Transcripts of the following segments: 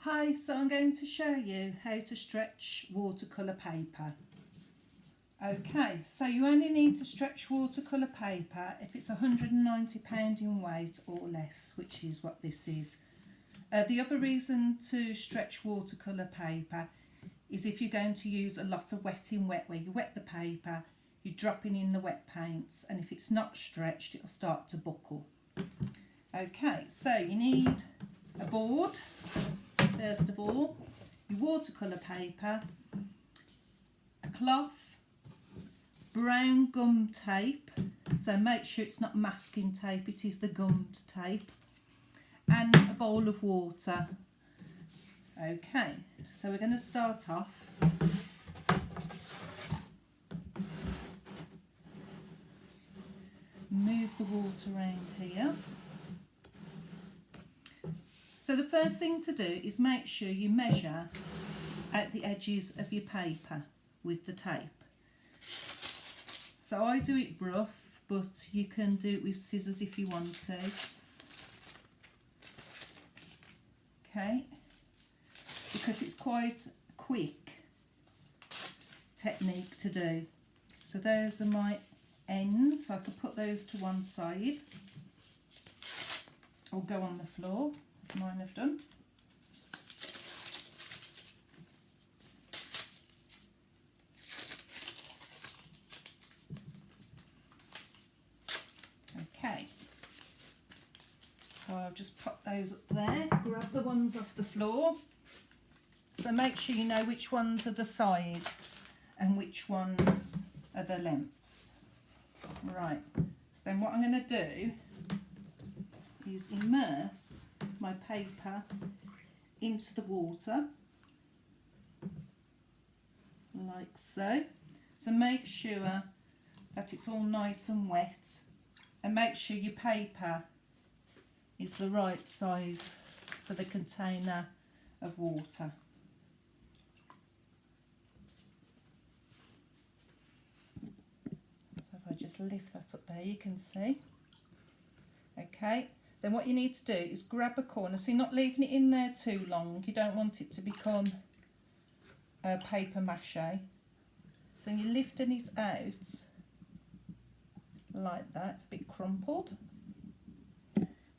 Hi, so I'm going to show you how to stretch watercolour paper. Okay, so you only need to stretch watercolour paper if it's £190 in weight or less, which is what this is. The other reason to stretch watercolour paper is if you're going to use a lot of wet in wet, where you wet the paper, you're dropping in the wet paints, and if it's not stretched it'll start to buckle. Okay, so you need a board. First of all, your watercolour paper, a cloth, brown gum tape, so make sure it's not masking tape, it is the gummed tape, and a bowl of water. Okay, so we're going to start off. Move the water around here. So the first thing to do is make sure you measure out the edges of your paper with the tape. So I do it rough, but you can do it with scissors if you want to. Okay, because it's quite a quick technique to do. So those are my ends, so I can put those to one side or go on the floor, as mine have done. Okay, so I'll just pop those up there, grab the ones off the floor. So make sure you know which ones are the sides and which ones are the lengths. Right, so then what I'm going to do is immerse my paper into the water, like so. So make sure that it's all nice and wet, and make sure your paper is the right size for the container of water. So if I just lift that up there, you can see. Okay, then what you need to do is grab a corner, so you're not leaving it in there too long, you don't want it to become paper mache. So you're lifting it out like that, it's a bit crumpled.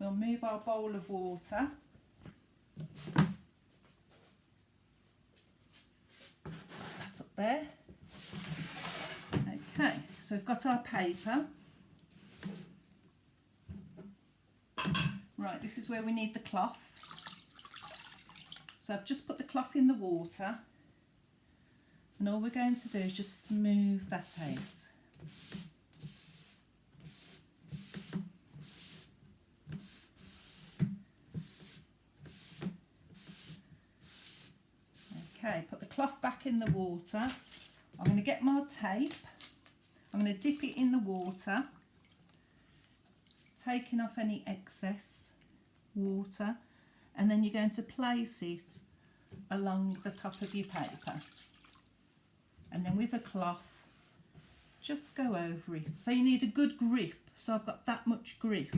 We'll move our bowl of water. That's up there. Okay, so we've got our paper. Right, this is where we need the cloth. So I've just put the cloth in the water, and all we're going to do is just smooth that out. Okay, put the cloth back in the water. I'm going to get my tape. I'm going to dip it in the water, taking off any excess water, and then you're going to place it along the top of your paper, and then with a cloth just go over it. So you need a good grip, so I've got that much grip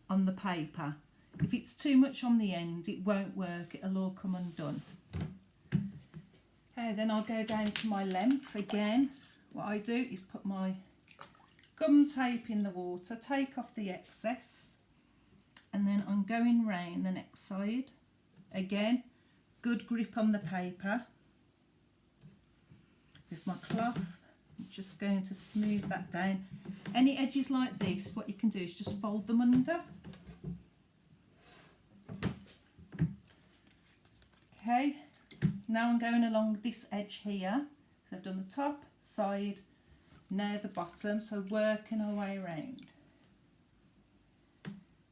on the paper. If it's too much on the end it won't work, it'll all come undone. Okay, then I'll go down to my length again. What I do is put my gum tape in the water, take off the excess, and then I'm going round the next side. Again, good grip on the paper. With my cloth, I'm just going to smooth that down. Any edges like this, what you can do is just fold them under. Okay, now I'm going along this edge here. So I've done the top, side, now the bottom, so working our way around.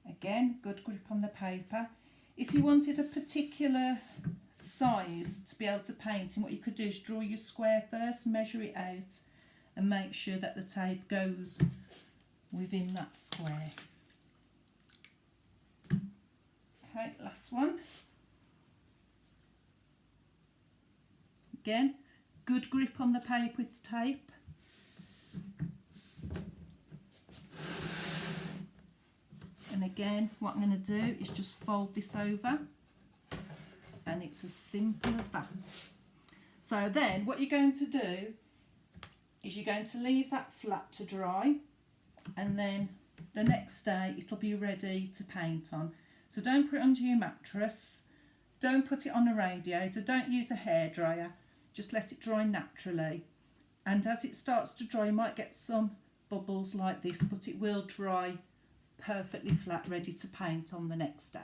Again, good grip on the paper. If you wanted a particular size to be able to paint in, what you could do is draw your square first, measure it out, and make sure that the tape goes within that square. Okay, last one. Again, good grip on the paper with the tape. And again, what I'm going to do is just fold this over. and it's as simple as that. So then what you're going to do is you're going to leave that flat to dry, and then the next day it'll be ready to paint on. So don't put it under your mattress, don't put it on a radiator, don't use a hairdryer, just let it dry naturally. And as it starts to dry, you might get some bubbles like this, but it will dry perfectly flat, ready to paint on the next day.